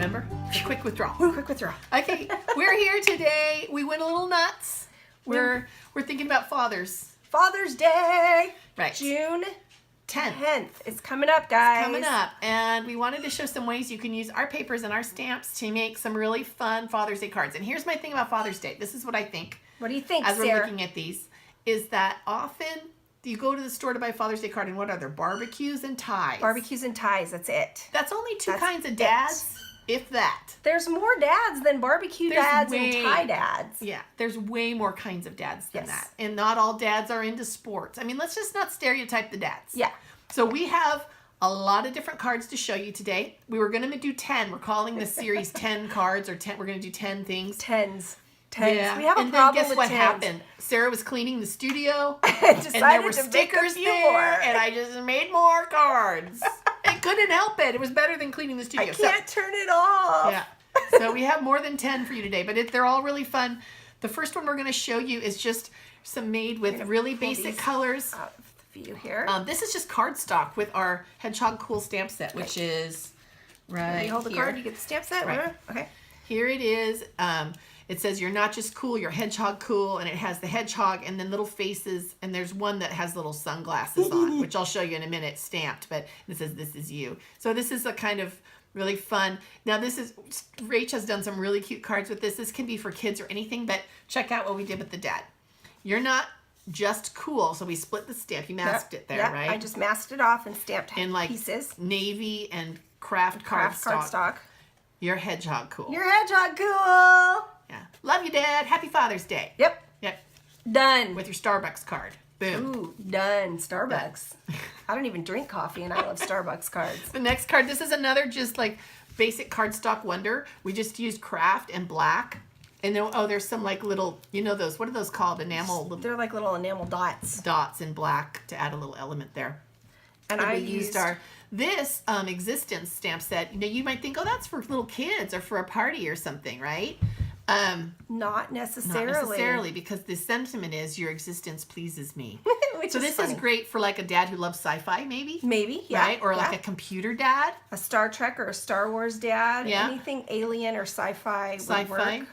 Remember? The quick withdrawal. Quick withdrawal. Okay, we're here today. We went a little nuts. We're thinking about Father's Day. Right. June 10th. 10th. It's coming up, guys. Coming up, and we wanted to show some ways you can use our papers and our stamps to make some really fun Father's Day cards. And here's my thing about Father's Day. This is what I think. What do you think, as Sarah? we're looking at these, is that often you go to the store to buy a Father's Day card, and what are there? Barbecues and ties. Barbecues and ties. That's it. That's only two That's kinds of dads, if that. There's more dads than barbecue dads and tie dads. Yeah, there's way more kinds of dads than Yes. that. And not all dads are into sports. I mean, let's just not stereotype the dads. Yeah. So we have a lot of different cards to show you today. We were going to do 10. We're calling this series 10 cards, or 10. We're going to do 10 things. Tens. Yeah. We have a and problem then guess with what tens. happened? Sarah was cleaning the studio, Decided and there were to make a stickers few there, more. and I just made more cards. I couldn't help it. It was better than cleaning the studio. I can't turn it off. Yeah. So we have more than 10 for you today, but they're all really fun. The first one we're going to show you is just some made with really basic colors. Out of the view here. This is just cardstock with our Hedgehog Cool stamp set, which is right You hold the here. card, you get the stamp set. Right. Okay. Here it is. It says you're not just cool, you're hedgehog cool, and it has the hedgehog and then little faces, and there's one that has little sunglasses on, which I'll show you in a minute, stamped, but it says this is you. So this is a kind of really fun. Now Rach has done some really cute cards with this. This can be for kids or anything, but check out what we did with the dad. You're not just cool, so we split the stamp. You masked it there, right? I just masked it off and stamped in like pieces. Navy and craft cardstock. You're hedgehog cool. You're hedgehog cool. Yeah. Love you, Dad. Happy Father's Day. Yep. Yep. Done. With your Starbucks card. Boom. Ooh, done. Starbucks. I don't even drink coffee, and I love Starbucks cards. The next card, this is another just like basic cardstock wonder. We just used craft and black. And then, there's some like little, those, what are those called? Enamel. They're like little enamel dots. Dots in black to add a little element there. And I used this existence stamp set. You might think, that's for little kids or for a party or something, right? Not necessarily. Not necessarily, because the sentiment is your existence pleases me. Which this funny. is great for like a dad who loves sci-fi, maybe. Maybe, yeah. Right? Or like a computer dad. A Star Trek or a Star Wars dad. Yeah. Anything alien or sci-fi would work.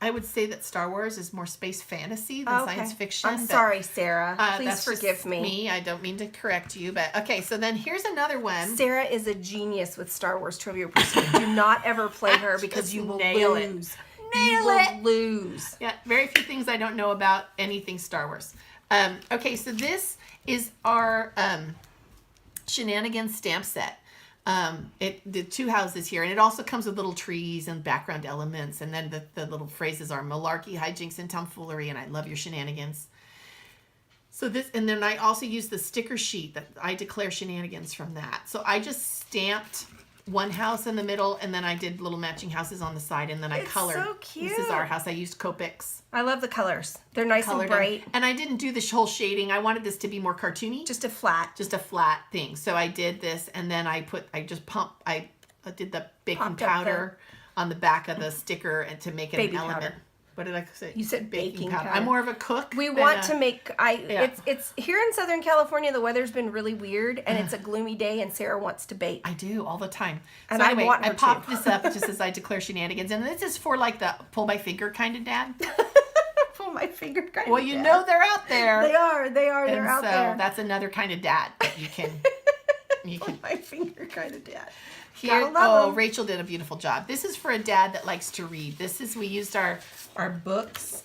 I would say that Star Wars is more space fantasy than science fiction. I'm sorry, Sarah. Please that's forgive just me. I don't mean to correct you, but okay. So then here's another one. Sarah is a genius with Star Wars Trivia Pursuit. Do not ever play her because you will lose. You will lose. Yeah, very few things I don't know about anything Star Wars. Okay, so this is our Shenanigans stamp set. The two houses here, and it also comes with little trees and background elements, and then the little phrases are malarkey, hijinks, and tomfoolery, and I love your shenanigans. So and then I also used the sticker sheet that I declare shenanigans from that. So I just stamped one house in the middle, and then I did little matching houses on the side, and then I colored. So cute. This is our house. I used Copics. I love the colors. They're nice and bright. And I didn't do the whole shading. I wanted this to be more cartoony. Just a flat thing. So I did this, and then I did the baking powder on the back of the sticker and to make it an element. Powder. What did I say? You said baking powder. I'm more of a cook. We want to make. It's here in Southern California. The weather's been really weird, and it's a gloomy day. And Sarah wants to bake. I do all the time. And so anyway, I want her I popped to. this up just as I declare shenanigans, and this is for like the pull my finger kind of dad. Pull my finger kind well, of you dad. know they're out there. They are. And They're out there. So that's another kind of dad that you can. Pull my finger kind of dad. Here, Rachel did a beautiful job. This is for a dad that likes to read. We used our books.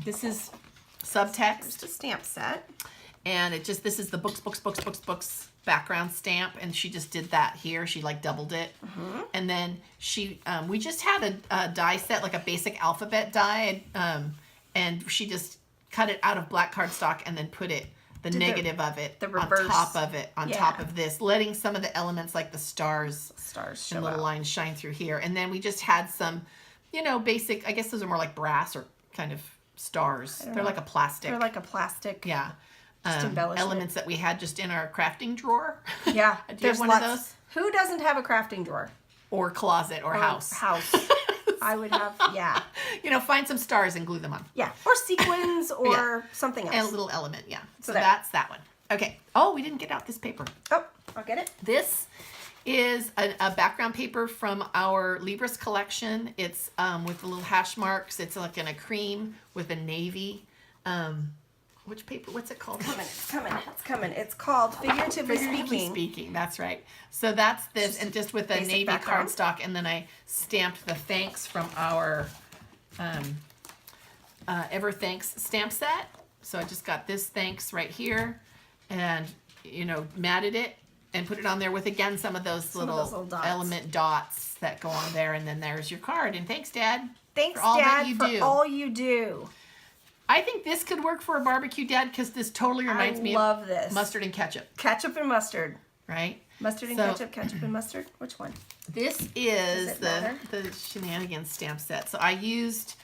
This is subtext. Just a stamp set. And this is the books background stamp. And she just did that here. She like doubled it. Mm-hmm. And then we just had a die set, like a basic alphabet die. And she just cut it out of black cardstock and then put it, the negative of it, the reverse. on top of it, top of this, letting some of the elements like the stars show and little lines shine through here. And then we just had some, basic, I guess those are more like brass or kind of stars. They're like a plastic. They're like a plastic. Yeah. Embellishment. Elements that we had just in our crafting drawer. Yeah. Do you have one of those? Who doesn't have a crafting drawer? Or closet or house. I would have, yeah. Find some stars and glue them on. Yeah. Or sequins or something else. And a little element, yeah. So that's that one. Okay. Oh, we didn't get out this paper. Oh, I'll get it. This is a background paper from our Libris collection. It's with the little hash marks. It's like in a cream with a navy. Which paper? What's it called? It's coming. It's called Figuratively Speaking. That's right. So that's this, and just with a navy background. cardstock, and then I stamped the thanks from our Ever Thanks stamp set. So I just got this thanks right here, and matted it and put it on there with again some of those little dots. element dots that go on there, and then there's your card. And thanks, Dad. Thanks, for all Dad, that you for do. all you do. I think this could work for a barbecue, Dad, because this totally reminds me of this. mustard and ketchup, Ketchup and mustard. right? Mustard and ketchup and mustard. Which one? This is it matter? the Shenanigans stamp set. So I used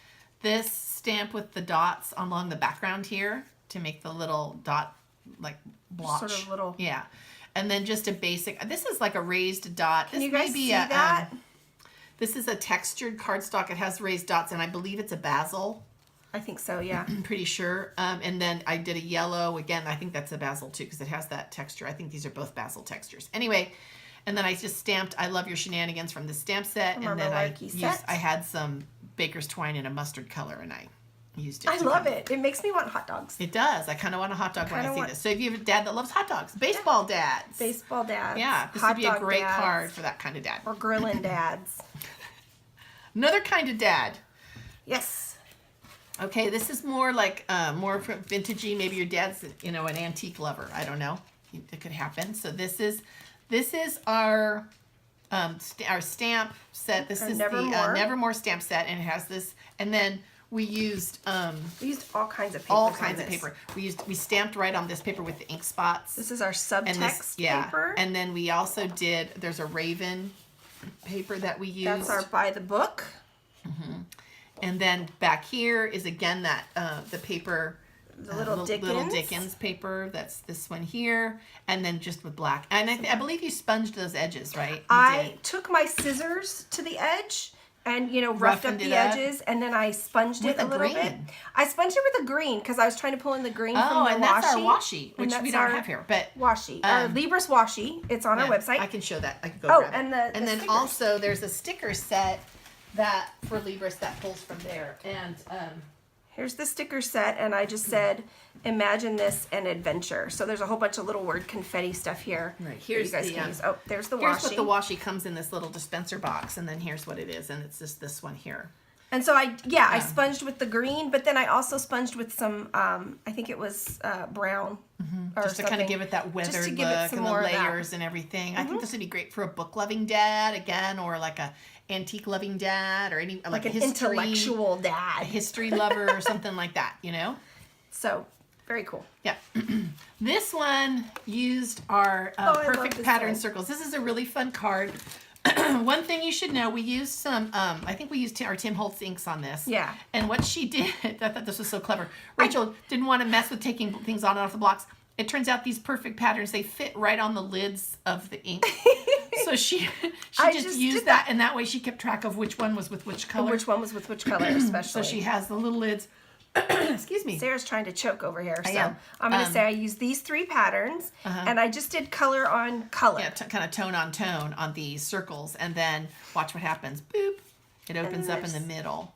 this stamp with the dots along the background here to make the little dot like blotch. Sort of little. Yeah. And then just a basic, this is like a raised dot. Can this you guys may be see a, that? this is a textured cardstock. It has raised dots, and I believe it's a basil. I think so, yeah. I'm pretty sure. And then I did a yellow. Again, I think that's a basil too, because it has that texture. I think these are both basil textures. Anyway, and then I just stamped I Love Your Shenanigans from the stamp set. From and our then Malarkey I had some baker's twine in a mustard color, and I used it. I love it. It makes me want hot dogs. It does. I kind of want a hot dog when I see want- this. So if you have a dad that loves hot dogs, baseball dads. Baseball dads. Yeah, this hot would be a dog great dads, card for that kind of dad. Or grilling dads. Another kind of dad. Yes. Okay, this is more like more vintagey. Maybe your dad's an antique lover. I don't know. It could happen. So this is our stamp set. This is the Nevermore stamp set, and it has this. And then we used all kinds of paper. all kinds of paper. We stamped right on this paper with the ink spots. This is our subtext paper. And then we also there's a raven paper that we used. That's our by the book. And then back here is again that the paper, the little Dickens paper. That's this one here, and then just with black. And I believe you sponged those edges, right? I took my scissors to the edge and roughed up the edges, and then I sponged it a little bit. I sponged it with a green because I was trying to pull in the green from the washi. Oh, and that's our washi, which we don't have here, but washi, our Libris washi. It's on our website. I can show that. I can go grab it. And then stickers. Also there's a sticker set that for Libris that pulls from there, and here's the sticker set, and I just said, imagine this an adventure. So there's a whole bunch of little word confetti stuff here. Right. Here's you guys can use. Oh, there's the washi. Here's what the washi comes in this little dispenser box, and then here's what it is, and it's just this one here. And so I sponged with the green, but then I also sponged with some, I think it was brown. Or just to kind of give it that weathered look and the layers and everything. I think this would be great for a book-loving dad, again, or like a antique-loving dad, or any like an history, intellectual dad. a history lover, or something like that, So, very cool. Yeah. This one used our perfect pattern circles. This is a really fun card. One thing you should know, we used some, I think we used our Tim Holtz inks on this. Yeah. And what she did, I thought this was so clever. Rachel didn't want to mess with taking things on and off the blocks. It turns out these perfect patterns, they fit right on the lids of the ink. So she just used that, and that way she kept track of which one was with which color. And which one was with which color, especially. So she has the little lids. Excuse me. Sarah's trying to choke over here, so I'm going to say I used these 3 patterns, and I just did color on color. Yeah, kind of tone on these circles, and then watch what happens. Boop. It opens up in the middle.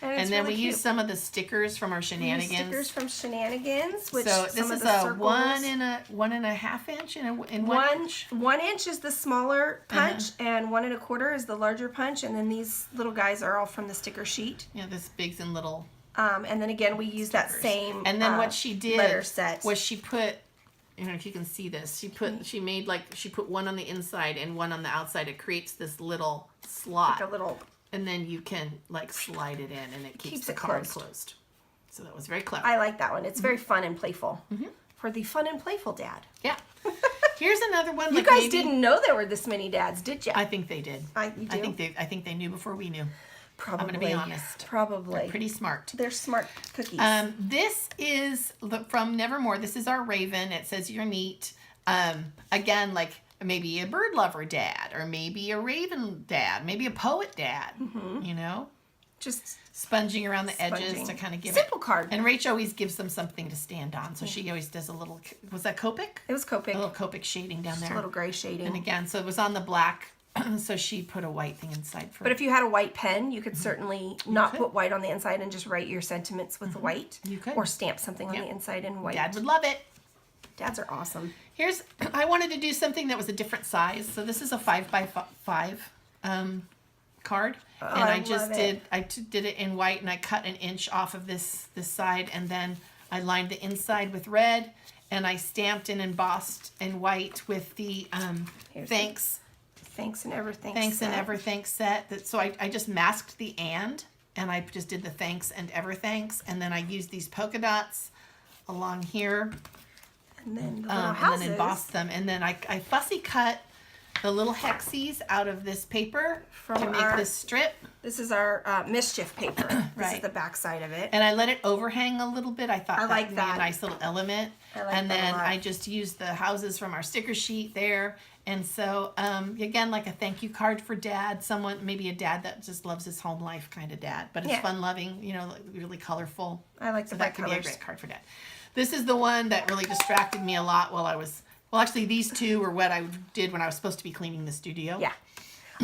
And then really we use some of the stickers from our Shenanigans. Stickers from Shenanigans, which so some this of is the a circles, 1.5 inch and 1 inch. 1 inch is the smaller punch, and 1 1/4 is the larger punch, and then these little guys are all from the sticker sheet. Yeah, this bigs and little. And then again, we use that same. And then what she did letter set was she put. If you can see this, she put one on the inside and one on the outside. It creates this little slot. Like a little. And then you can slide it in, and it keeps the card closed. So that was very clever. I like that one. It's very fun and playful. For the fun and playful dad. Yeah. Here's another one. You guys didn't know there were this many dads, did you? I think they did. You do? I think they knew before we knew. Probably. I'm going to be honest. Probably. They're pretty smart. They're smart cookies. This is from Nevermore. This is our Raven. It says you're neat. Again, like maybe a bird lover dad, or maybe a raven dad, maybe a poet dad, Just sponging around the edges sponging. to kind of give Simple it. card. And Rach always gives them something to stand on, so she always does a little. Was that Copic? It was Copic. A little Copic shading down Just there. a little gray shading. And again, so it was on the black, so she put a white thing inside for. But if you had a white pen, you could certainly not put white on the inside and just write your sentiments with white. You could. Or stamp something on the inside in white. Dad would love it. Dads are awesome. I wanted to do something that was a different size. So this is a 5x5 card. And I just did it in white, and I cut an inch off of this side, and then I lined the inside with red, and I stamped and embossed in white with the thanks and everything. Thanks and ever thanks set. So I just masked the and I just did the thanks and ever thanks, and then I used these polka dots along here, and then the little houses. and then embossed them, and then I fussy cut the little hexies out of this paper to make this strip. This is our mischief paper. This is Right. the back side of it. And I let it overhang a little bit. I thought that like would be that. a nice little element. I like and that a then lot. I just used the houses from our sticker sheet there. And so, again, like a thank you card for Dad. Maybe a dad that just loves his home life kind of dad. But it's fun-loving, like really colorful. I like the so bright that could be a colors. great card for Dad. This is the one that really distracted me a lot while I was... Well, actually, these two were what I did when I was supposed to be cleaning the studio. Yeah.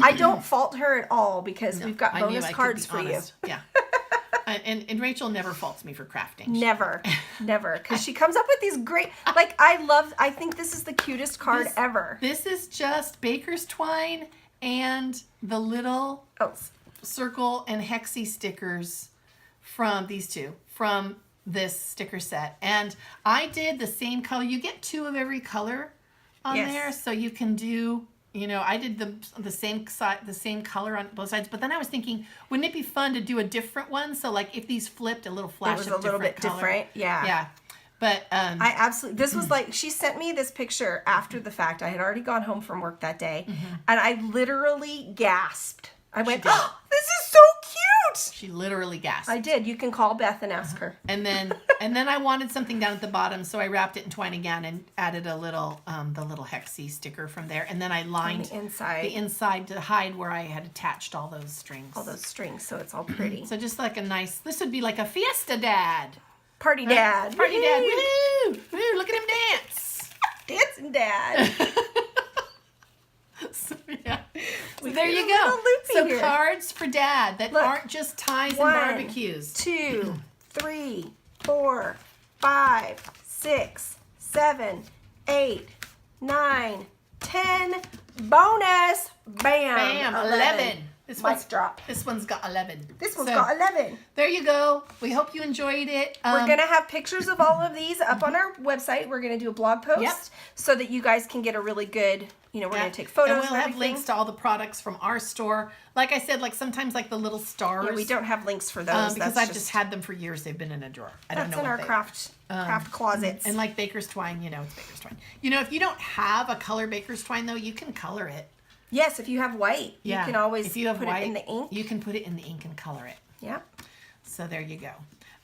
I don't fault her at all because we've got I knew bonus I could cards be for honest. Yeah. And Rachel never faults me for crafting. Never. Because she comes up with these great, I think this is the cutest card ever. This is just baker's twine and the little circle and hexie stickers from these two, from this sticker set. And I did the same color. You get 2 of every color on there, so you can do... I did the same color on both sides, but then I was thinking, wouldn't it be fun to do a different one? So like if these flipped, a little flash it was of a little bit color. different, yeah. Yeah, but I absolutely. This was like she sent me this picture after the fact. I had already gone home from work that day, and I literally gasped. I went, "Oh, this is so cute!" She literally gasped. I did. You can call Beth and ask her. And then I wanted something down at the bottom, so I wrapped it in twine again and added a little the little hexie sticker from there. And then I lined the inside to hide where I had attached all those strings. So it's all pretty. So just like this would be like a fiesta dad. Party dad. Party dad. Woo! Woo! Look at him dance. Dancing dad. So, yeah. So there you go. So here. Cards for Dad that aren't just ties and 1, barbecues. 2, 3, 4, 5, 6, 7, 8, 9, 10. Bonus. Bam. 11. This Mic drop. This one's got 11. This one's got 11. There you go. We hope you enjoyed it. We're going to have pictures of all of these up on our website. We're going to do a blog post so that you guys can get a really good, we're going to take photos and we'll have everything. links to all the products from our store. Like I said, sometimes the little stars. Yeah, we don't have links for those. Because I've just had them for years. They've been in a drawer. I don't know in our craft closets. And like baker's twine, it's baker's twine. If you don't have a color baker's twine, though, you can color it. Yes, if you have white, you can always if you have put white, it in the ink. You can put it in the ink and color it. Yeah. So there you go.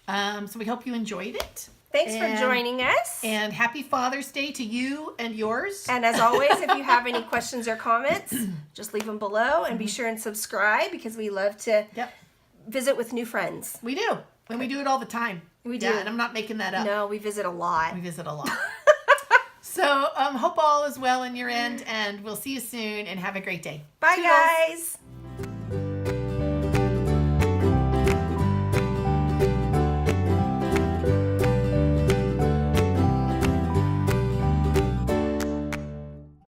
So we hope you enjoyed it. Thanks for joining us. And happy Father's Day to you and yours. And as always, if you have any questions or comments, just leave them below and be sure and subscribe because we love to visit with new friends. We do. And we do it all the time. We do. Yeah, and I'm not making that up. No, we visit a lot. We visit a lot. So hope all is well in your end, and we'll see you soon, and have a great day. Bye, Toodles. guys.